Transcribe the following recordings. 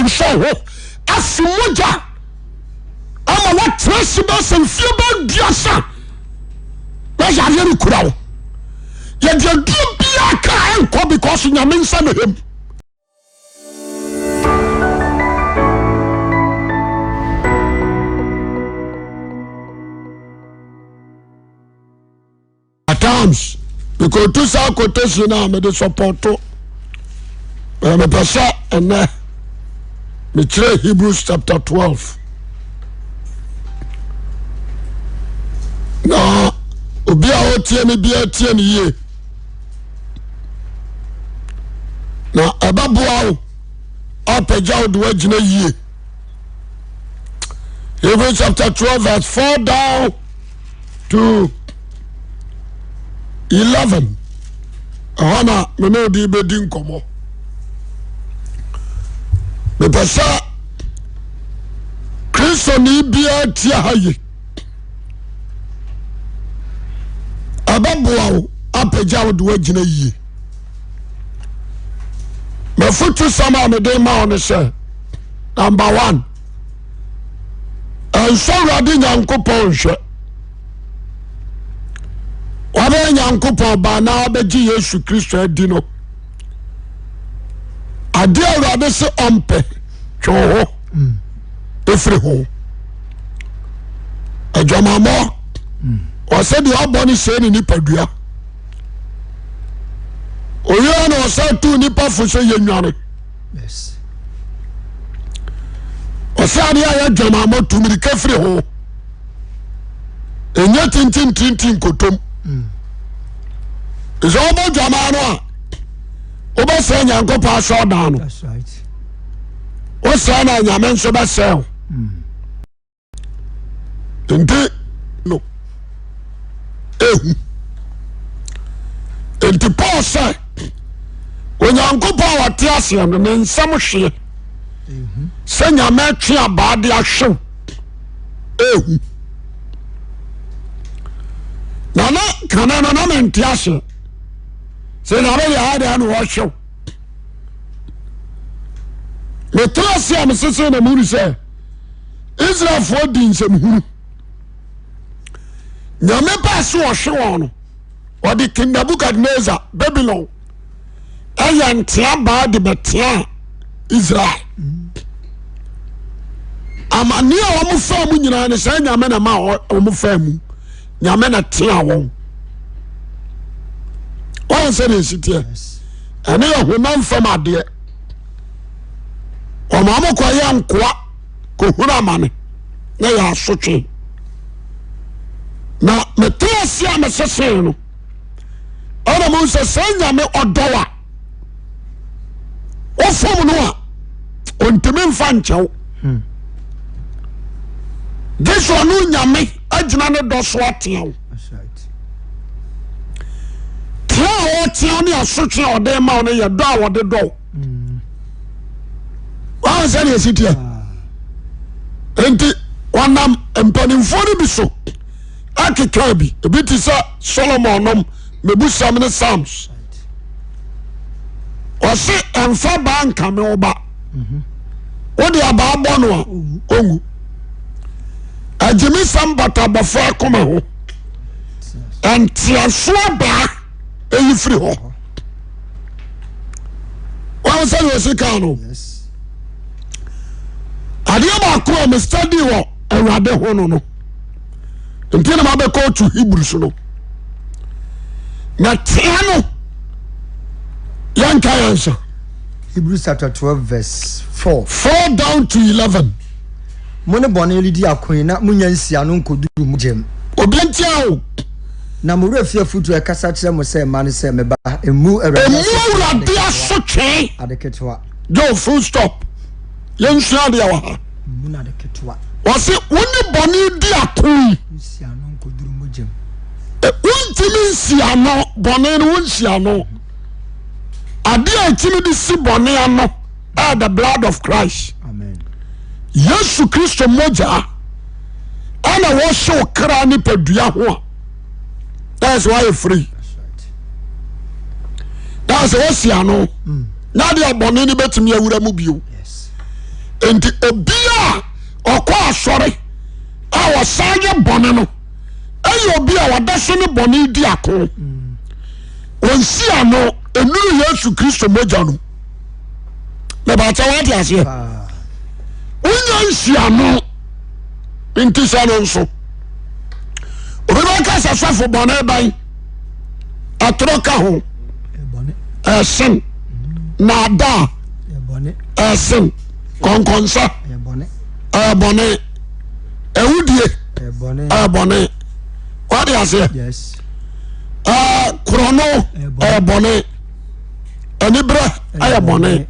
show afimoja ama what trace bas and fiba diasa na yare ni kura wo ye de bia ka enko because nyame nsa no hem at times because to sa quotation na me de support to me pesa and me tire Hebrews chapter 12 na obi a otie me bia tie ne ye na ababoa o apajaw do agina ye Hebrews chapter 12 verse 4 down to 11 ahana me no di bedi nkomo me pesa Kristo ni bia tia haye ababoa o apajaw do agina ye me futu sama me dey ma on say number 1 and so Awurade Nyankopɔn hwɛ wabe Nyankopɔn ba na obeji Yesu Kristo adi no ade Awurade se ompe twoho efri ho adwamamo o se de oboni se ni nipadua oyo na o se tu nipa fo so yenware yes o se ade ya adwamamo tumiri kafri ho enya tintin kotom is all about Jamano. Oba say Nyankopɔn aso da no. That's right. O say na Nyame nso ba sell. Enti no. Enti Paul say o Nyankopɔn wa te ase no ne nsam hwe. Say Nyame twe abade ahwe. Nana kana na menti ase. Say na really hard and wash you. Me trust am say na muri say Israel for din sem huru. Nyame pass wo hwe no. What the King Nebuchadnezzar Babylon. Ayan tia ba de betia Israel. Amani a wo fa mu nyina ne say Nyame na ma wo fa mu. Nyame na tia won. One said in city, and they are woman from a dear. Or Mamma Koyan Kwa, Kohura money. They are such. Now, Matthias Yamasasino. Other moons are saying Yame or Doa. Or Fomunua. On Timin Fancho. This one, Yame, Ajana Doswatio. That's right. Tiani Asotwe or dem ma on your door or the door. One said yes it here. Enti wanam empanimfo ni bi so. Akeka bi e bi ti sa Solomon nom mebusa me Psalms. O se emfa banka me oba. O de aba abo no a ongu. Ajimi sambata bafo akoma ho. Entiaso ba eyi free ho. One say SethEkow no. Yes. Ade ba ko me study wo Awurade ho no. Nti na ma be ko to Hebrews no. Na tia no. Yanka yansa. Hebrews chapter 12 verse 4. 4 down to 11. Mone bone lidi akon na munya nsia no nkoduru mu gem. Obentia o. Na mo refia futu e kasa kire mo se ma ne se meba emu Awurade Asotwe adeketwa go full stop yensua de wa ha mu na adeketwa wose woni bone di akon nsia no nkoduru mu gem untimi nsia no bone no nsia no ade a timi di si bone ano the blood of Christ. Amen. Yesu Kristo moja ana wo show kra ni padua ho. That's why you're free. That's right. That's what you know. Now they are born in the bed to me. Yes. enti obia okọ asore a wasaye bone no ayo obia wadaso ne bone di akọ wonsi ano enuru Yesu Kristo moja no na ba ta wadi ase unya nsi ano enti sa no nso obi ka sa safo bone ban atroka ho esen nada esen konkonsa bone ewudie bone what do you say yes krono bone anibra ay bone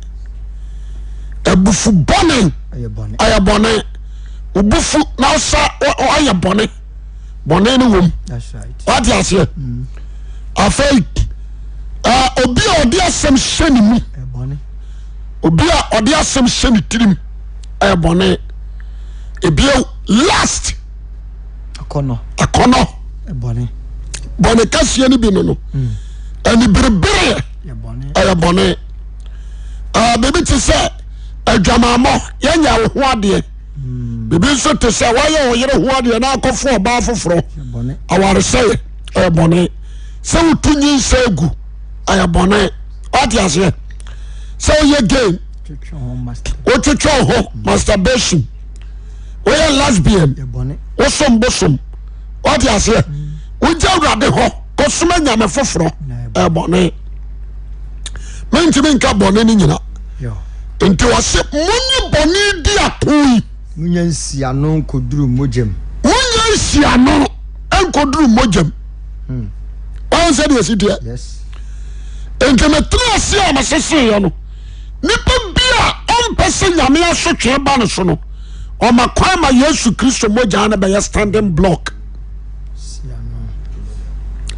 ebufu bone ay bone ubufu na sa ay bone bone ni wom that's right what do you say afei obi a odi asem hyeni mu obi a odi asem hyeni tirim ay bone ebio last akono bone kasie ni bi no ani berebere ay bone bebi ti se adwamamo yanya ho ade bebi so te se waye oyere ho ade na akofo oba foforo aware se ay bone se utunyi segu ay bone ati ase se oye game otucho ho masturbation oye lesbian osom bosom ati ase uja Awurade ho kosuma nyame foforo ay bone mentimi nka bone ni nyina enti wase munyi bone di atoi munya nsia no nkoduru mojem wan se de sidia yes enti metra se a masese yo no nipa bia ompese nyame asotwe ba no so no o makwa ma Yesu Kristo moja na be standing block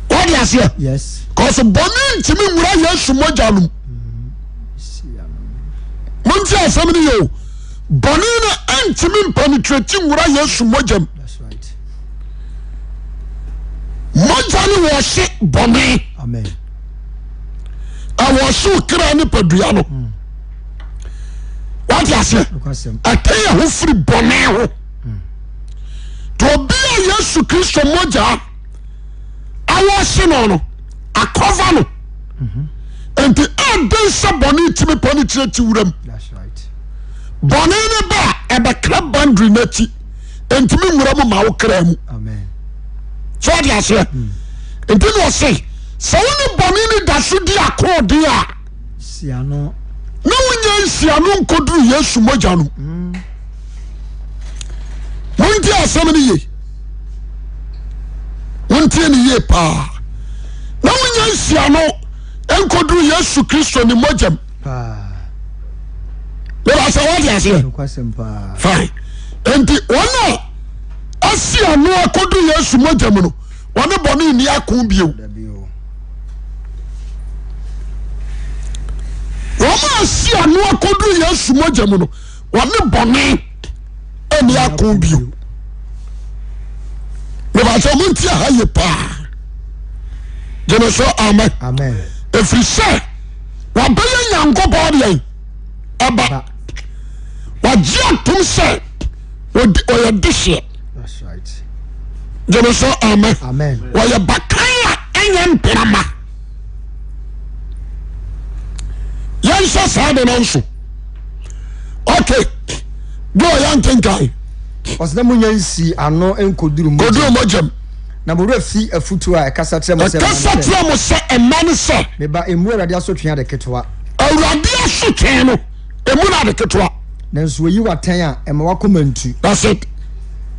what you say yes cause bone ntimi nwura Yesu moja no munti asamni yo bone na ntimi penetrate nwura Yesu moja that's right moja ni wo se bone amen awo so kra ni padua no what you say ataya ho free bone ho to bia Yesu Kristo moja awo se no akova no enti eden se bone timi penetrate wuram that's right bone ne ba ebe kra boundary nati entimi wuram ma wo kra mu amen so what you say enti no say so woni bone ni daso di akodi a siano na wonya nsiano nkoduru Yesu moja no monti asem ni ye monti ni ye pa na wonya nsiano enkoduru Yesu Kristo ni moja le ba se what you say fine enti wono asiano akoduru Yesu moja mu no wone bone ni akon bio wọ́n si ànú akọ́dún Yesu moja mu no wọ́n ní bọ̀nẹ́ ẹni akọ́ bio nígbàtí ọmọ ntí aha yẹ paa jẹ́nà sọ amen efiri sẹ́ wọ́n bẹ́yẹ nyankó bọ́ọ̀dì yẹn ẹba wọ́n jí àtúm sẹ́ ọ̀yẹ́ dísìẹ́ jẹ́nà sọ amen wọ́n yẹ bàkànyà ẹ̀yẹ mpirama. Yansa saade nanso okay go yankenkai osna munya nsi ano enkoduru mojem na boro fi afutu a ekasa tre mo se emane se meba emu Awurade asotwe ade ketwa Awurade asotwe no emu na ade ketwa nanso oyi waten a ema wakomantu that's it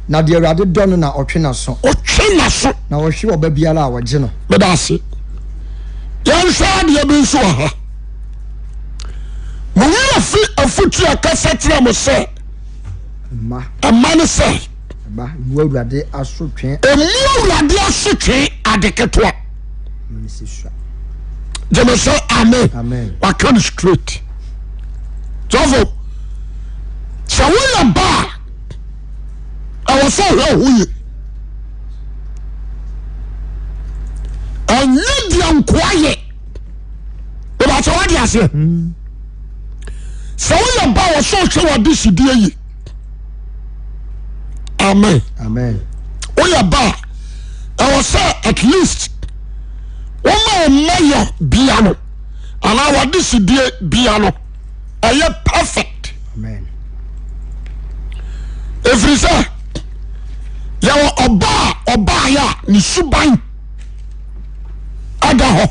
na de Awurade dɔ no na ɔtwe na so na wɔhwe oba biara a wɔgye no medase yansa de bi nso ha Mwenye fi afutu ya kasa tira mo se Emane se Emu Awurade asotwe adeketwa Jeme so amen Wakani straight Javo Chawe ya ba Awasa ya huye Anyedi ya mkwaye Eba chawadi ase so we ba wo so hwe wo de sidie yi amen amen we ba I was say at least woman mayor bia no ana wo de sidie bia no aye perfect amen efrisa ya oba ya ni suban ada ho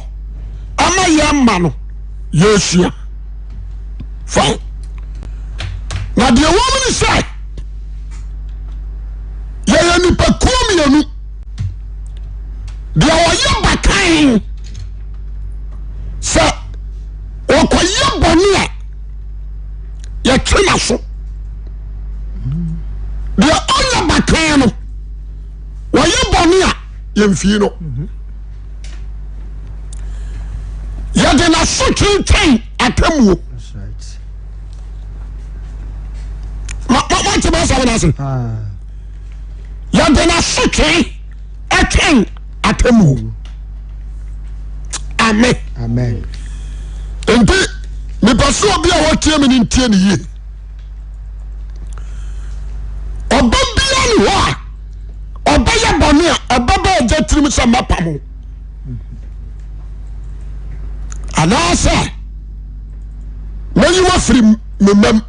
ama ya ma no yesia fine na de woman say ya ni pa kumianu de oye bakan sa okoye boni a ya twena so de oye bakan no oye boni a ya mfie no ya de na so twentwen atamuo that's right ma ti ba sa na se ya de na so twentwen atamuo amen amen enti me paso obi a wotie me ntie ne yie oba bia ni ho a oba ya bone a ababa agatirim se mapamo anasa mayi wa firi memam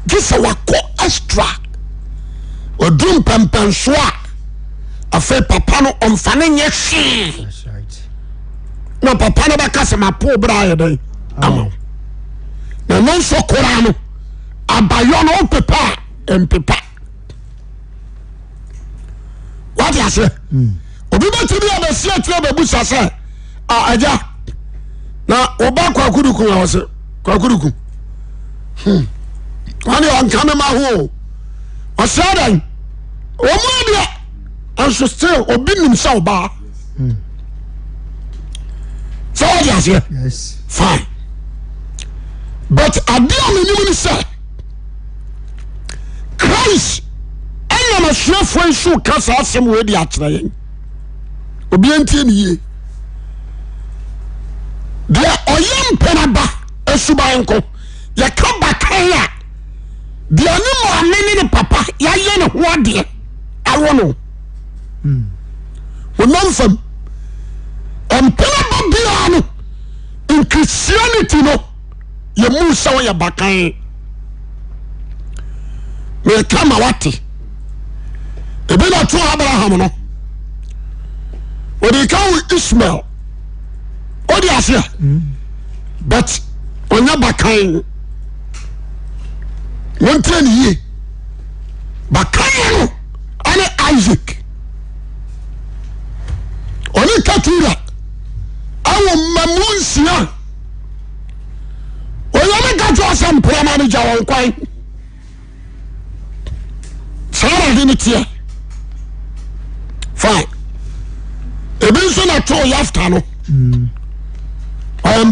gisa wako extra odum pampanso a afa papa no omfane nye hwe that's right na papa no baka se mapo bra ye dai ama na non so kora no abayo no pepa empepa what you say obi ba tibi abasi atire babusa se aja na oba kwakuruku na wose kwakuruku ani on kamema ho osadan omo dia anso still obi nim sa oba so what you say yes fine but adia me nim ni say Christ anya ma hwefo nso kasa asem we di akere yen obi antie ni ye de oyem penaba esuban ko ya kaba kan ya de ani mo amene ni papa ya ye ne ho ade awo no wonam fam penaba bia no in Christianity no ye mu sawo ya bakan me kama wati ebe na to Abraham no odi kan Ismail odi asia but onya bakan wonten yi bakan no ane Isaac oni katura awo mamunsia oyame gajo asam prama ni jawon kwan Sarah didn't hear. Fine. Ebi nso na to yafta no.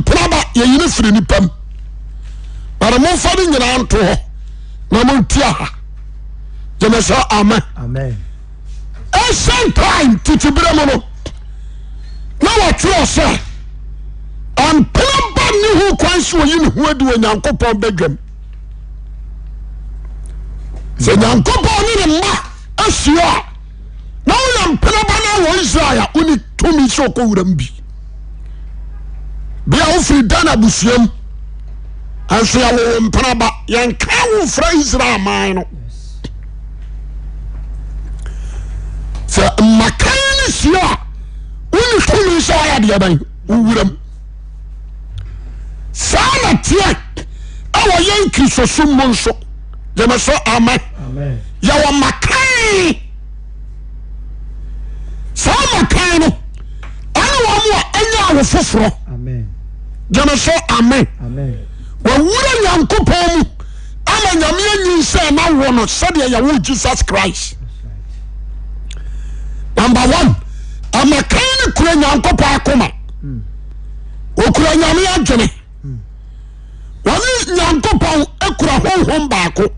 Praba ye yine firi ni pam. Bara mo fa ni nyina nto ho. Na mo tia ha. Je me so amen. amen Ancient time titibere mo no. Na wa tro se. Praba ni hu kwan so yine hu adi Onyankopon badwam. Se Onyankopon ni ma asio na wo praba na wo Israel uni tumi so ko wuram bi. Bia wo firi dana busuam anso ya wo mpraba yan ka wo fra Israel man no se makan sio uni tumi so ya de ban wuram sana tie awo yan Kristo summo nso je me so amen amen ya wo makan sa makan no ana wo mo anya wo foforo amen jama so amen amen wa wura Nyankopon mu ama nyame anyin se na wo no sade ya wo Jesus Christ number 1 amakan kura Nyankopon akoma okura nyame adwene wani Nyankopon ekura honhom baako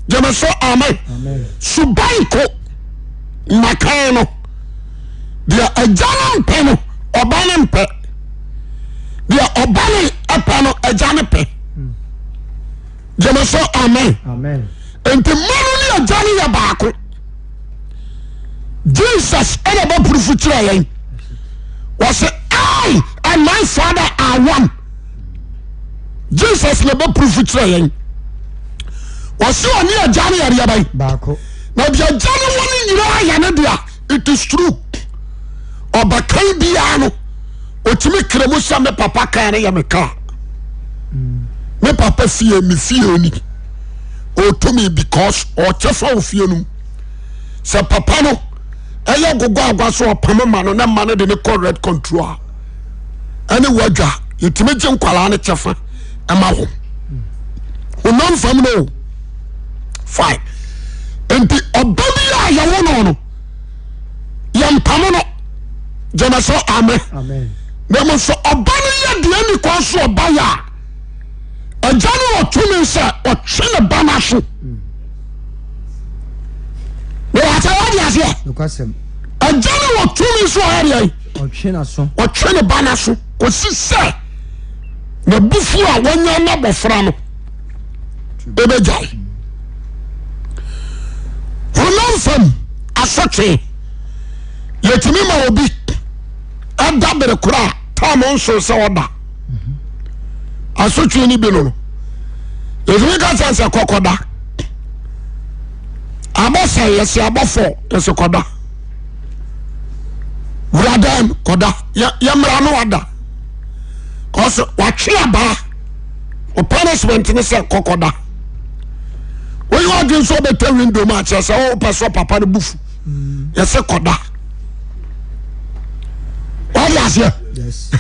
jama so amen amen subaiko makan no dia ajana mpe no obane mpe dia obane apa no ajane pe Jama so amen. Amen. Enti manu ni ajani ya baako. Jesus ene ba proof kire yen. Was I and my Father are one. Jesus le ba proof kire yen. Was you ani ajani ya bai Baako. na bia ajani woni nyira ya ne dia. It is true. Obakan bia no otimi kremu sha me papa kan ne ya me ka. Me papa fie me fie oni. O to me because o chefa o fie no. Se papa no eya gogo agwa so opam ma no na ma no de ne correct control. Ani wadwa yetimi je nkwala ne chefa ema ho. Onom fam no. Fine. Enti obabia ya wono no. Yam pamono. Jama so amen. Amen. Nemo so obani ya de ni kwa so obaya. Ajani otumi se otwene bana so. Ne ata wadi ase. Nokwasem. Ajani otumi so area. Otwena so. Otwene bana so. Kosi se na bufu a wanya na bofra no. Ebejai. Honamfam Asotwe. Yetimi ma obi adabere kura tamo nso se oda. Asotwe ni bi no. Yetimi ka sanse kokoda. Abosa yesi abofo yesi koda. Wuradan koda. Ya mra no wada. Koso watwe aba. O punishment ni se kokoda. When you are doing so better window match, I say, oh, Pastor Papa the buff. Yes, a koda. What is here? Yes.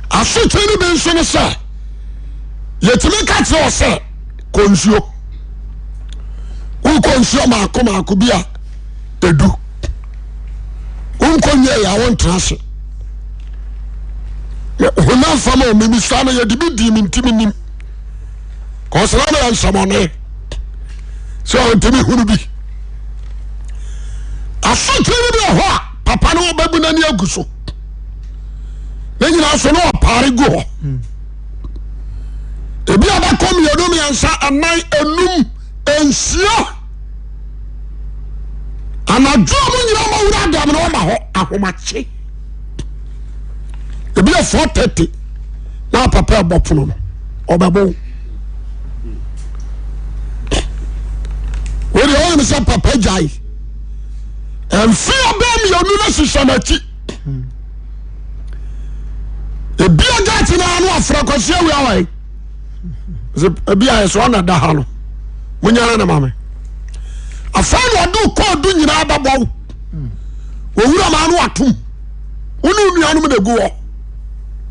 I see 20 mention, sir. Let me catch your say, Consio. Who consio ma come a kubia? They do. Unconye, I won't trust it. When I'm from home, maybe Sana, you're the big demon, Timmy. Cause I am someone. So ntimi hunu bi Asotwe bi ho papa no babu na ni aguso na nyina so no opare go ho ebi abakom yedum yansa anan enum ensio anadwo mo nyina ma wura dam no ma ho ahomache ebi 4:30 na papa abopono no obabo where you want to papa jai and fear them you know sisamachi e bia gati na anu afra kwase we awai e bia so na da ha no munyana na mame afan wadu ko du nyina ababo wo wura ma anu atum unu nuanu me de go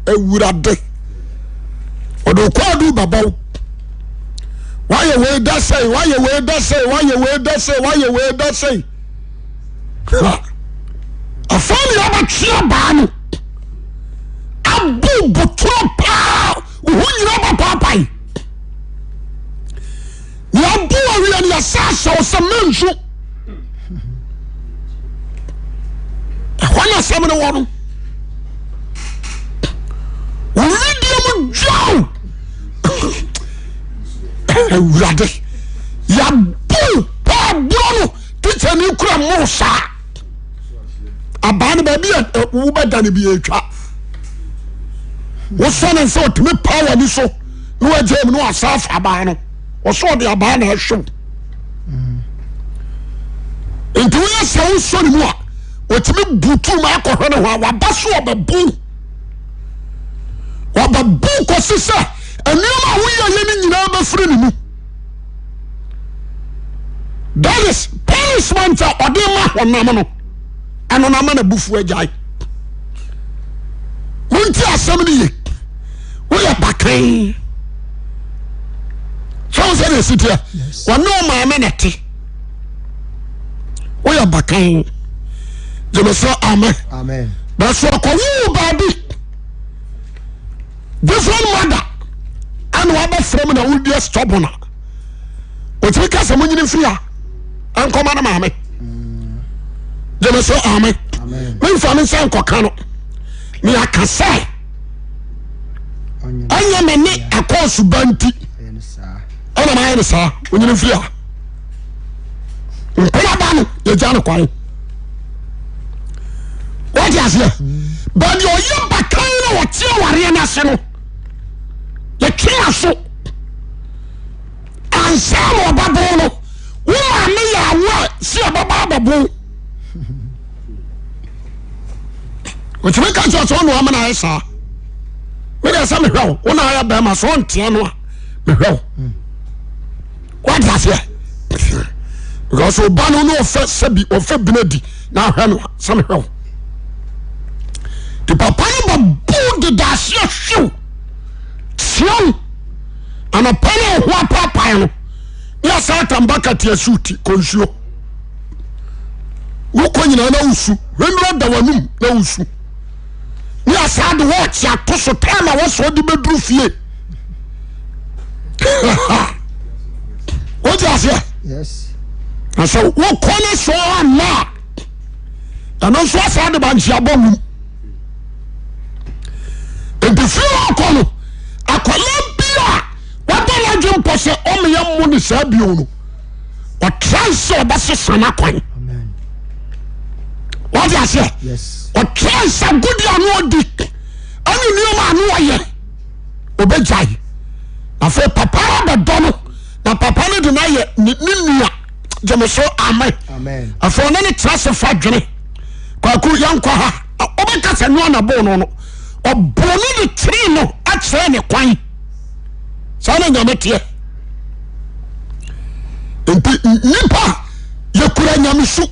e wura de odo ko du babao. Why you way that say? Why you way that say? Why you way that say? Why you way that say? A family of a chiabano. Abu Butropa. Who you know about Papa? You are poor and your sash or some mention. When I summon a woman, William Joe. Awurade ya bu pa bono teacher ni kura mo sa abane ba bia wo beda ne bia atwa wo so ne so tumi power ni so no agem no asaf abane no wo so de abane ahwe enti wo ya sa wo so ni mu a wo tumi butu ma akɔhwe ne ho a wabaso obabu ko sisa enema wo ye ni nyina ba firi ni mu. That is punishment odema honam no anonama na bufu ajai. Wonti asem ni ye wo ya bakan so say the city wa no ma menete wo ya bakan je me say amen. Amen. But so ko wu baby different mother and waba from na wudi stubborn o ti ka se munyini fia an koma na mame je me say amen. Amen. Me fami say nkoka no me akasa anya me ne akosu banti ana yɛn ne saa onyini mfiri a mpena ba no yɛgya no kwan wɔde aseɛ baabi ɔyɛ bakan na wɔte awareɛ no ase no yɛtwe aso ansa na ɔbabo no wo maame yɛ awo a si ɔbaba ababo wɔtumi ka kyerɛ sɛ ɔno ama na ayɛ saa mede sɛ mehwɛ wo wo na ayɛ bɛrima so ɔnteɛ no a mehwɛ wo wɔde aseɛ because ɔba no ne ɔfɛ sɛbi ɔfɛ binadi na ahwɛ no sɛ mehwɛ wo de papa no bɛbo deda aseɛ hwew tiam anɔpa no ɛho apaapae no ne asa atambaka te asuti kɔnsuo wokɔ nyinaa na wosu hwɛnura da w'anum na wosu ne asa de wɔɔkye ato so time a wɔsɔ de bɛduru fie wote aseɛ na sɛ wokɔ ne so anna a ɛno nso asa de bankyeabɔ mum enti fie wɔkɔ no akɔla bia wabɔ no adwe mpɔ sɛ ɔmeyɛ mo ne saa bio no ɔtrae sɛ ɔbɛsesa no kwan wode aseɛ ɔtrae sɛ godi ano ɔdi ɛne nneɔma ano ɔyɛ ɔbɛgyae afei papa bɛdɔ no na papa no de no ayɛ ne nua gyeme so amen afei ɔne ne tra se fa dwene kwaku yɛnkɔ ha ɔbɛka sɛ noa naboo no ɔbɔ no de tiri no akyerɛ ne kwan saa na nyame teɛ nti nipa yɛkura nyame so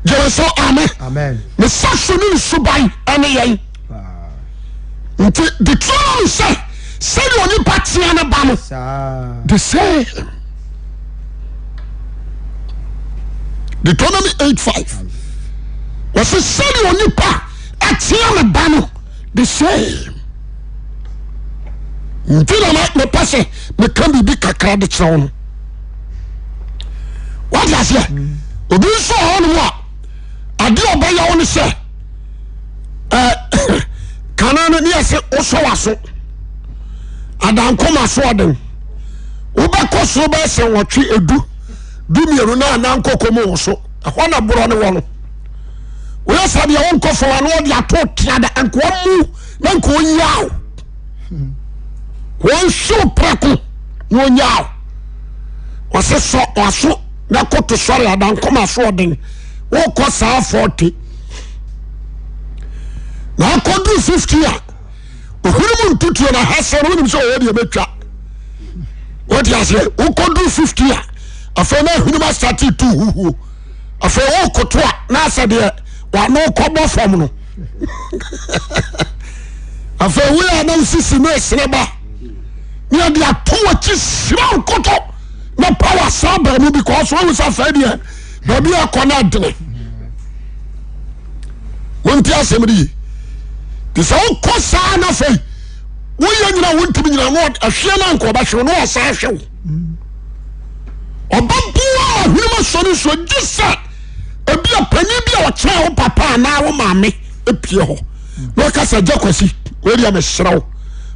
gyeme so amen ne sa so ne ne suban ɛne yɛn nti Deuteronomy sɛ sɛdeɛ onipa teɛ ne ba no the same Deuteronomy 8:5 wɔsɛ sɛdeɛ onipa ateɛ ne ba no the same nti na mepɛ sɛ meka biribi kakra de kyerɛ wo no wode aseɛ obi nso hɔ no mu a ade ɔbɛyɛ wo no sɛ kana no ne yɛ sɛ wosɔ w'aso adankoma so ɔden wobɛkɔ so bɛyɛ sɛ wɔtwe edu dumienu na anankɔkɔ mu wo so ɛhɔ na borɔ ne wɔ no woyɛ sɛ deɛ wonkɔ fa wa no wɔde ato teada ankoa mu na nkoa nyaw wɔnhyew prɛko na ɔnyaw wɔse sɔ waso na koto sɔre adankoma so ɔden wokɔ saa 40 na akɔduru 50 a ohuru mu ntutuo na ha sɛ no wonim sɛ ɔwɔ deɛ bɛtwa wɔde aseɛ wokɔduru 50 a afei na ahunum astate tu huhuo afei wokoto a na asɛ deɛ wano kɔbɔ fam no afei woyɛ na nsisi no ɛsene ba ne yɛde ato wakyi sira nkoto na power saa baa mu because wowu sa afei deɛ baabi akɔ no adene wonti asɛm de yi nti sɛ wokɔ saa na afei woyɛ nyina wontimi nyina no ahwɛ no anka ɔbɛhwew no wɔsaa hwew ɔbɛboa ahwenum asɔre so gye sɛ ebi a pani bi a ɔkyerɛ wo papa anaa wo maame epie hɔ na ɔka sɛ gya kwasi wɔadi a mehyerɛ wo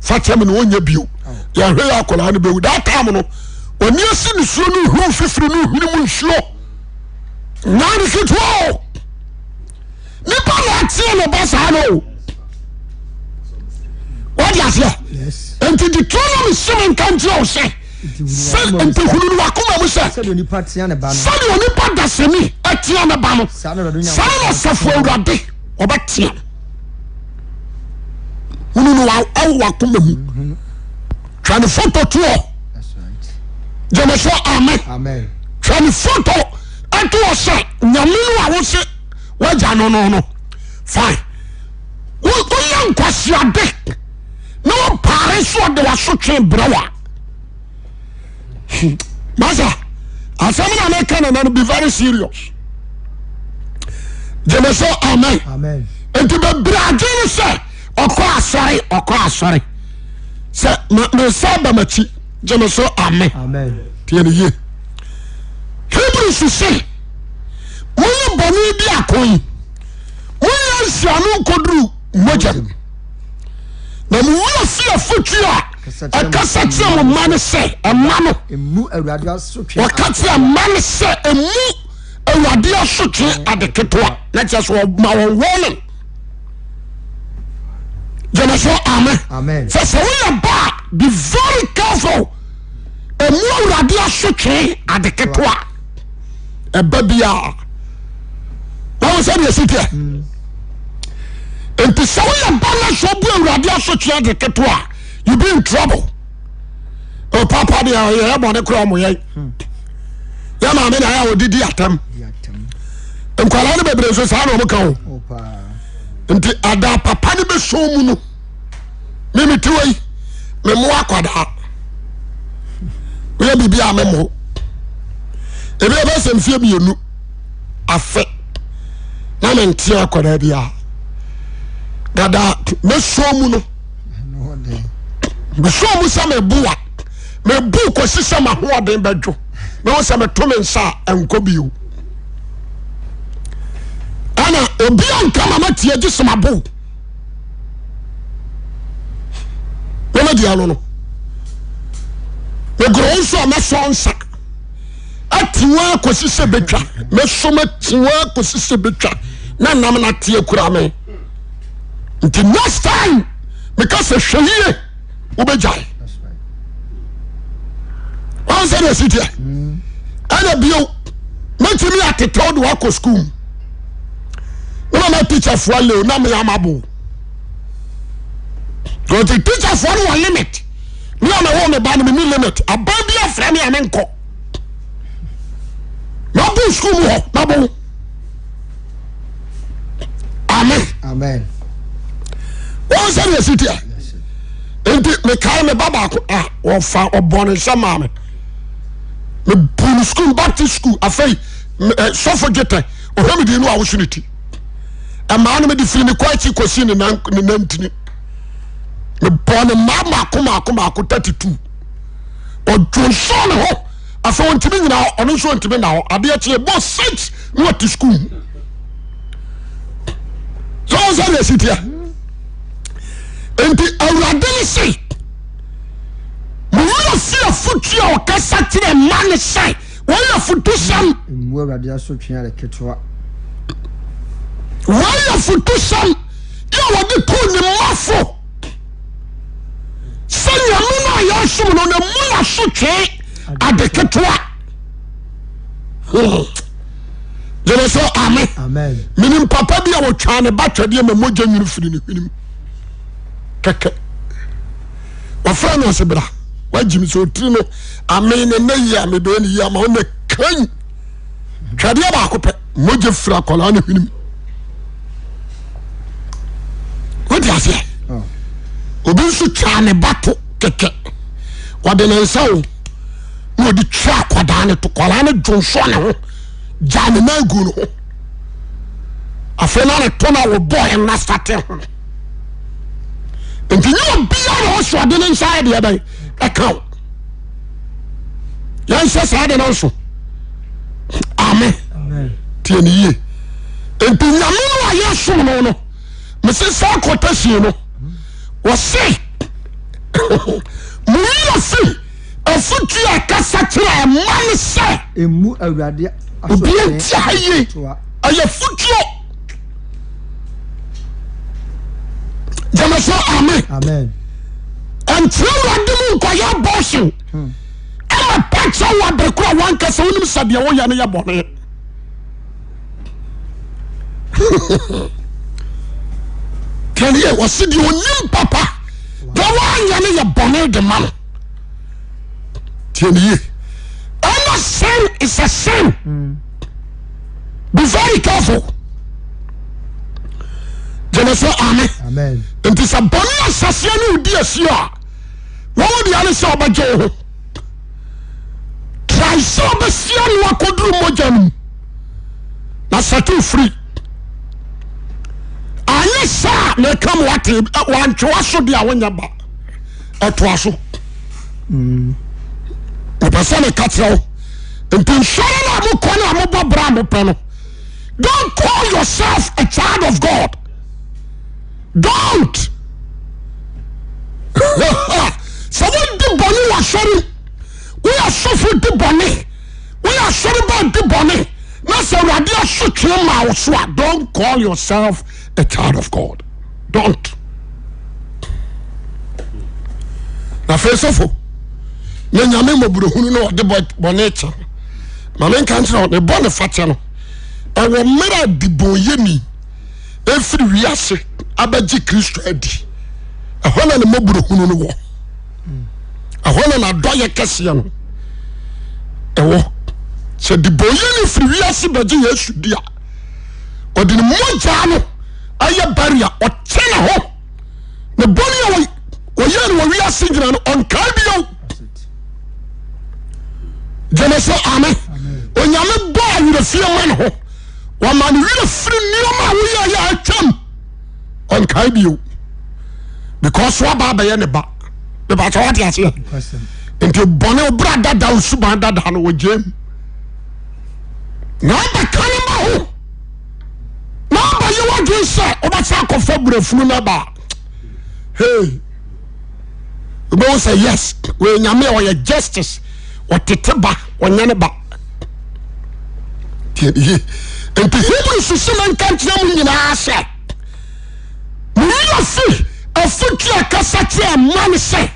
fa kyɛ me ne wɔnyɛ bio yɛhwɛ yɛ akɔlaa no bɛwu daa tam no ɔni asi ne suo no huru fifiri no hwene mu nsuo naa ne ketewa o nipa na ateɛ no ba saa no wɔde aseɛ enti Deuteronomy sɛme nka nkyerɛ wo sɛ nti hunu no wakoma mu sɛ sɛdeɛ onipa dasani ateɛ ne ba no saa na Asafo Awurade ɔbɛteɛ hunu no awo wakoma mu twa ne foto toɔ gyeme so amen twa ne foto ɛtoɔ sɛ nyame no a wo se wagya no fine woyɛ nkwasiade na wɔpaare so ɔde wasotwe berɛ wa masa asɛm na meka no no be very serious gyeme so amen enti bebrade no sɛ ɔkɔ asɔre sɛ mesa ba makyi gyeme so amen tiɛne ye Hebrews se moyɛ bɔne bi akɔyi moyɛ nsiano nkɔduru mogya na mowura fie afotwi a akasa kyerɛ mo ma no sɛ ɛma no emu awurade asotwe wɔka kyerɛ ma no sɛ emu awurade asotwe ade ketewa na kyerɛ sɛ ɔma wɔn warning gyina so amen sɛ sɛ woyɛ ba be very careful emu awurade asotwe ade ketewa ɛba biara wɔn sɛ deɛ sikɛ nti sɛ woyɛ ba na sɛ ɔbu awurade asotwe ade ketewa you be in trouble. Oh, Papa, they are here, but they cry me. Yeah, man, I will did atem. And Kalani baby, so I don't go. And Ada Papa, the best show me. Mimi two way, me more quada. We be a memo. If you ever send fear me, you know, a fit. Namen tia quadia. Dada, me show me. Me show me some boa. Me bu ko sisa ma ho den badwo. Me wo se me to me nsa enko biu. Ana obi anka mama tie gi soma bu. Me ma dia no no. Me gro so me so nsa. Atiwa ko sisa betwa. Me so ma tiwa ko sisa betwa. Na nam na tie kura me. Until next time because hwehie ubejai. One said a city. And a bio make me at the third walk of school. No, my teacher for a little, not me, I'm a boo. Go to teacher for one limit. Me, I'm a woman by the limit. A baby of Frammy and Enco. No boo school, no boo. Amen. One said a city. And me carry me baba or fa or born in some mammy. Me put school Baptist school afei suffragette o hemi di no awusunity e ma no me di firi me kwachi kosi ne nantini me born mama akoma 32 o jonso ne ho afei ontimi nyina ono so ontimi na ho ade ache bo 6 no at school so say the city enti awurade ni say Mwana siya futu ya wakasa tine mani say. Wanya futu sam. Mwana dia asotwe ya ketwa. Wanya futu sam. Ya wadi kuni mafo. Sanya muna ya sumu na muna asotwe ade ketwa. Jene so amen. Minim papa biya wachane bacha diya me moja nyini fili ni. Keke. Wafrani wasebra. Wajimi so trino amene na ya me do ni ya ma on kan twade ba akopɛ moje fra kola na hwinim wodi ase obi nso twa ne bato keke wode ne nsa o na odi twa koda ne to kola ne dwonso ne ho jane na gu no afena ne to na wo boy na start ho enti you be ya so ade ne nsa de ya SethEkow. Yan says I don't also. Amen. Tieni. And Pinamino, yes, no. Mrs. Quotation was say, Muria see a foot ya cassatra, man say, a mu a radia. Are your foot? Amen. Until I do quite abortion. I'm a patch of what the crowd one can say, said the old Yana bonnet. Can you was see your new papa? The one Yana bonnet the man. Tell you, all sin is a sin. Be very careful. Amen. And it's a bonus assassin, dear Sia. What would the other say about Joe? Try so the Sia, what could do Mojan? That's a too free. I saw me come what one to us should be a winner at Wasso. The person cuts out. And to show you a Bravo panel. Don't call yourself a child of God. Don't. bɔne wɔ asɔre woyɛ asɔfo di bɔne woyɛ asɔre ba di bɔne na sɛ Awurade asotwe ma wo so a don't call yourself a child of God. Don't. Na fesofo na nyame moburohunu na ɔde bɔne kyɛ ma menka nkyerɛ ne bɔne fakyɛ no ɛwɔ mmerɛ di bɔnyɛni ɛfiri wiase abɛgye Kristo adi ɛhɔ na ne moburohunu no wɔ ɛhɔ na n'adɔyɛ kɛseɛ no ɛwɔ sɛ di bɔnyɛni firi wiase bɛgye Yesu di a ɔde ne mogya no ayɛ barrier ɔkyɛ ne hɔ ne bɔne a wɔyɛ no wɔ wiase gyina no ɔnkae bio gyeme sɛ amen onyame bɔ awerɛfie ma ne ho wɔma no werɛ firi nneɔma a woyɛyɛ atwam ɔnkae bio because woaba bɛyɛ ne ba mebakyɛ wote aseɛ nti bɔne wo bra dada wo suban dada no wɔgyem na wobɛka ne ma ho na wobɛyɛ wodwen sɛ wobɛsɛ akɔfa burafunu no ba hey wobɛwo sɛ yes wɔnyame a wɔyɛ justice wɔtete ba wɔnyɛ ne ba nti Hebrew susu na nka nkyerɛ mu nyinaa sɛ meyɛ fi afotu akasa kyerɛ ma ne sɛ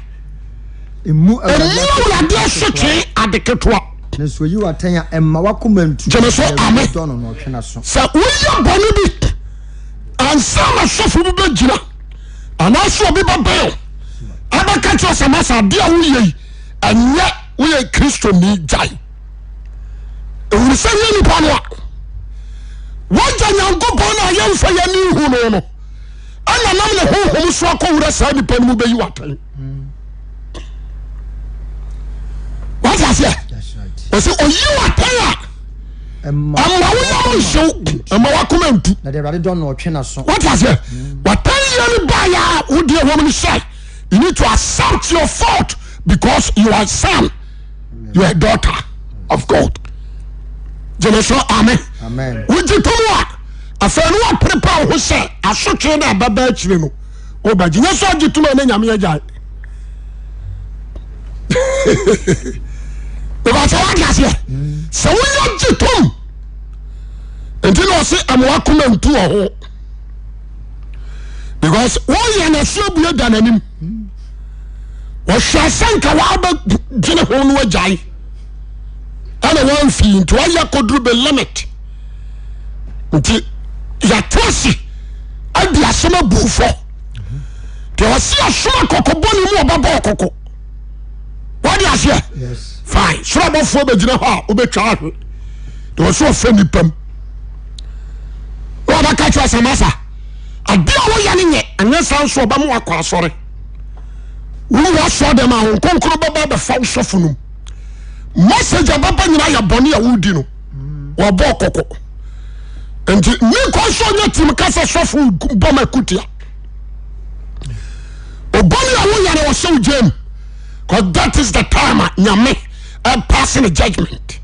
ɛmu Awurade asotwe ade ketewa nso yi watan a emma wakomantu gyeme so amen sɛ woyɛ bɔne bi ansa na sɔfo bi bɛgyina anaasɛ obi bɛbɛn abɛka kyerɛ sɛ masa ade a woyɛ yi ɛnyɛ woyɛ Kristo ni gyae ɛwuru sɛ nyɛ nipa no a wagya Nyankopɔn no a yɛmfa yɛne hu no ɛna nam ne honhom so akɔwura saa nipa no mu bɛyi watan wate aseɛ ɔsɛ oyi watan a ama wonyam nhyew ama wakoma ntu na de Awurade dɔ no ɔtwe na so wate aseɛ watan yɛ no baeɛ a wodeɛ wɔm no sɛ you need to accept your fault because you are a son you are a daughter of God. Generation amen. Amen. Wogye to mu a afei no waprepa wo ho sɛ asotwe na ababa akyire no wobagye nyɛ sɛ ogye to mu na nyame agyae ɛbɛsɛ wagye aseɛ sɛ woyɛ gye tom nti na ɔse amoa koma ntu wɔ ho because woyɛ n'asuo bue da n'anim wɔhwɛ sɛ nka woabɛgyene ho no agyae ɛna wɔmfii nti wɔyɛ kɔduru bɛ limit nti yɛtase adi asɛm abu fɔ nti ɔse asoma kɔkɔbɔne mu ɔbɛbɔ ɔkɔkɔ wɔde aseɛ fine soro abɔfoɔ bɛgyina hɔ a wobɛtwa ahwe nti wɔso ɔfɛ nipam na wɔbɛka kyerɛ sɛ masa ade a woyɛ no nyɛ anyɛ saa nso ɔbɛma wakɔ asɔre wowu asɔ dɛm a wo nkonkoro bɛba bɛfa wo sɔfo nom message ababa nyina yɛ bɔne a wodi no wɔbɔ kɔkɔ nti ne kɔsɔ nyɛ tim kasa sɔfo bɔma akutia ɔbɔne a woyɛ no wɔsɛ wo gyam because that is the time a nyame passing a judgment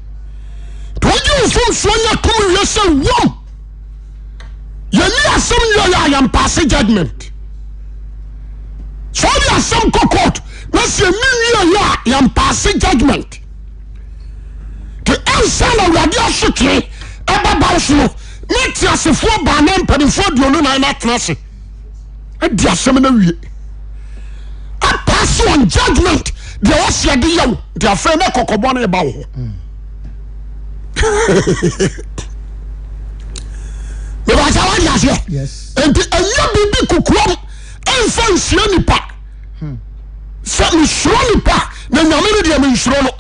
nti wogye wo mfomsoɔ nya kom wie sɛ wom yɛni asɛm nyɛ yɛ a yɛmpaase judgment so wode asɛm kɔ court na sɛ menwie yɛ a yɛmpaase judgment nti ɛnsa na Awurade asotwe ɛbɛba wo so no ne te asefoɔ baa ne mpanimfoɔ aduonu nan no atena ase adi asɛm no wie apaase on judgment deɛ wɔseɛ de yɛ wo nti afei ne kɔkɔbɔ no ɛba wo ho mebasa wode aseɛ enti ɛnyɛ biribi kokoam ɛmfa nsia nipa sɛ nsuro nipa na nyame no deɛ mensuro no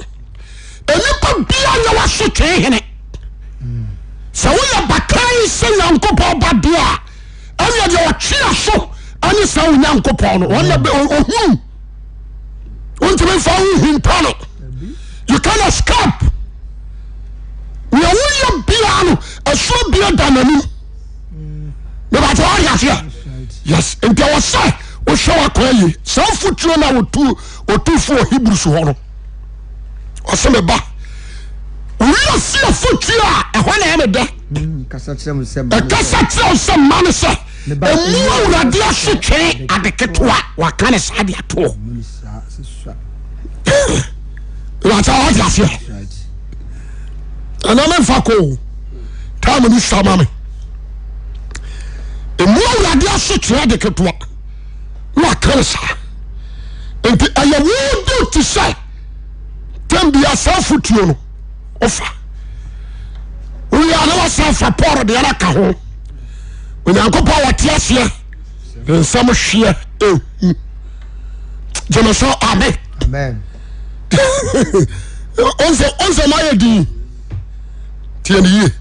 nipa bia nyɛ wasotwe hene sɛ woyɛ bakan sɛ Nyankopɔn ba deɛ a ɛneɛ deɛ ɔtwea so ane sɛ wo Nyankopɔn no ɔhunu wontimi mfa wo hinta no you can escape nea woyɛ bia no ɛsoro bia da n'anim mebɛkyɛ woayɛ aseɛ yes nti ɛwɔ sɛ wohwɛ wakɔa yi saa mfoturo no a wɔtufo wɔ Hebrews hɔ no ɔsɛ me ba woyɛ si afotu a ɛhɔ na ɛme dɛ ɛkasa kyerɛ wo sɛ ma no sɛ ɛmu Awurade asotwe ade ketewa waka ne saa de atoɔ What I was here. And I'm in Fako. Time in this summer. The more I dare such a decade, what cancer. And I won't do to say, can be a self foot you offer. We are no self a part of the other home. When I go power tears here, then some sheer. Jonathan, amen. Amen. On my D. TNE.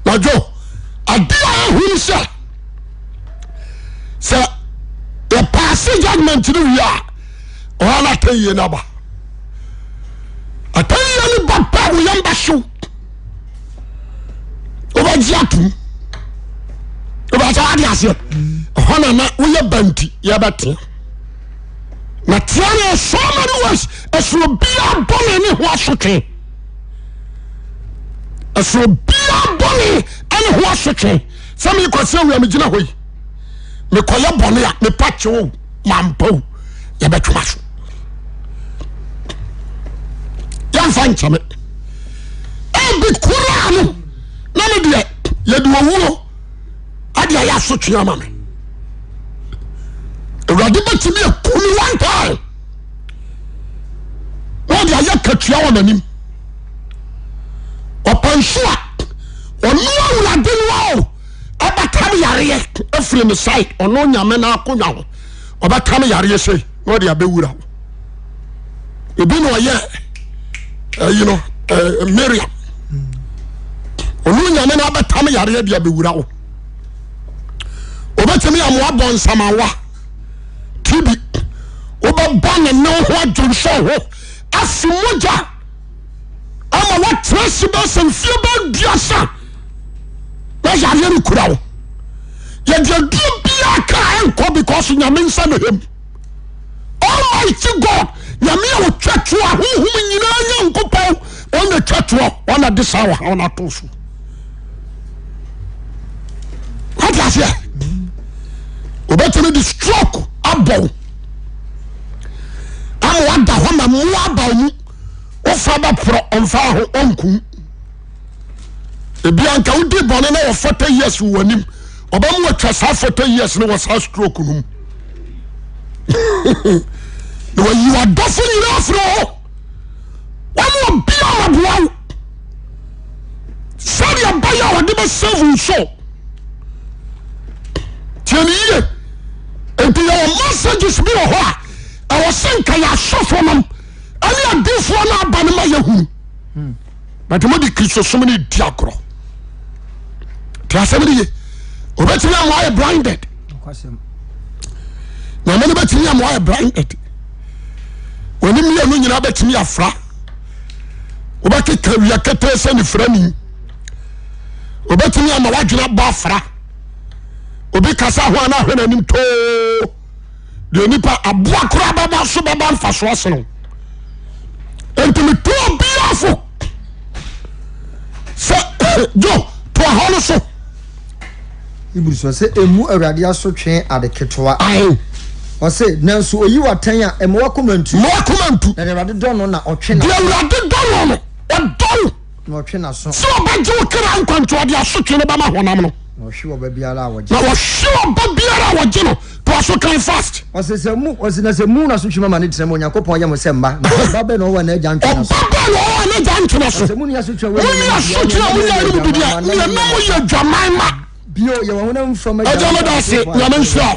Now, Joe, I do who say, sir, the passing judgment to the year, or I tell you number. I tell you, any papa, we young shoe. Over Jatu. Over Jadias, Honor, we are bounty, Yabati. Na tiana so many ways as will be a bonny and Asotwe. As will be a bonny and Asotwe. Some you could say we are Mijina way. Me call your bonny, me patcho, mampo, Yabatumas. Young find some it. Eh, be Kurano. None of the Yadu Awuah. Adia Asotwe, mammy. Awurade betimi akumi one time. What dey ya katua won anim. Opanso a onu Awurade no abatam yare afiri me side ono nyame na akonwa ho. Obatam yare sei no dey abewura. Ebi no ye Miriam. Onu nyame na abatam yare dey abewura ho. Obatimi amwa bon samawa. Tibi oba ban no ho adwonso ho asimoja ama what traceable and feeble biasa na yare no kura wo ye de bia ka enko because nyame nsa no hem Almighty God nyame wo twatwo ahohom nyina nya nkopon on the twatwo on the disawa on atoso what is here obetime the stroke abo am wada ho ma mu aba mu o fa ba pro onfa ho onku ebi anka udi bone na 40 years wanim oba mu atwa sa 40 years no was stroke num no you are definitely afro one be abo sorry abaya wade be save show tieni and your messages be a hoa. I was saying, can you show from them? I need this one up by the but the money kids so many Agoro. Tell somebody, or better than why blinded. Now, many better than why blinded. When you mean you bet me a fra, or better carry a cates and framing. Or better me a wajina bafra. Obi kasa ho na hwe nanim to de nipa aboa kura baba so baba mfaso aseno entimi to biafo se jo to holo so Ibru so se emu Awurade Asotwe adeketoa ai o se nanso oyi watan a emo wakomantu na Awurade don no na otwe na Awurade don no odon na otwe na so so ba jo kra nkwanto ade Asotwe ne ba ma honam no no hwe obabiara awoje na wo hwe obabiara awoje no to so kan fast o se mu o se na se mu na so twema mane tire mo Yakobon ya mo se mba ba be no wa na agya ntwe na so ba no wa na agya ntwe na so se mu ni Asotwe we ni Asotwe wo ya ru bidia ni na mo ye dwaman ma bio ye wo na mframa agya mo da se nyame nhyira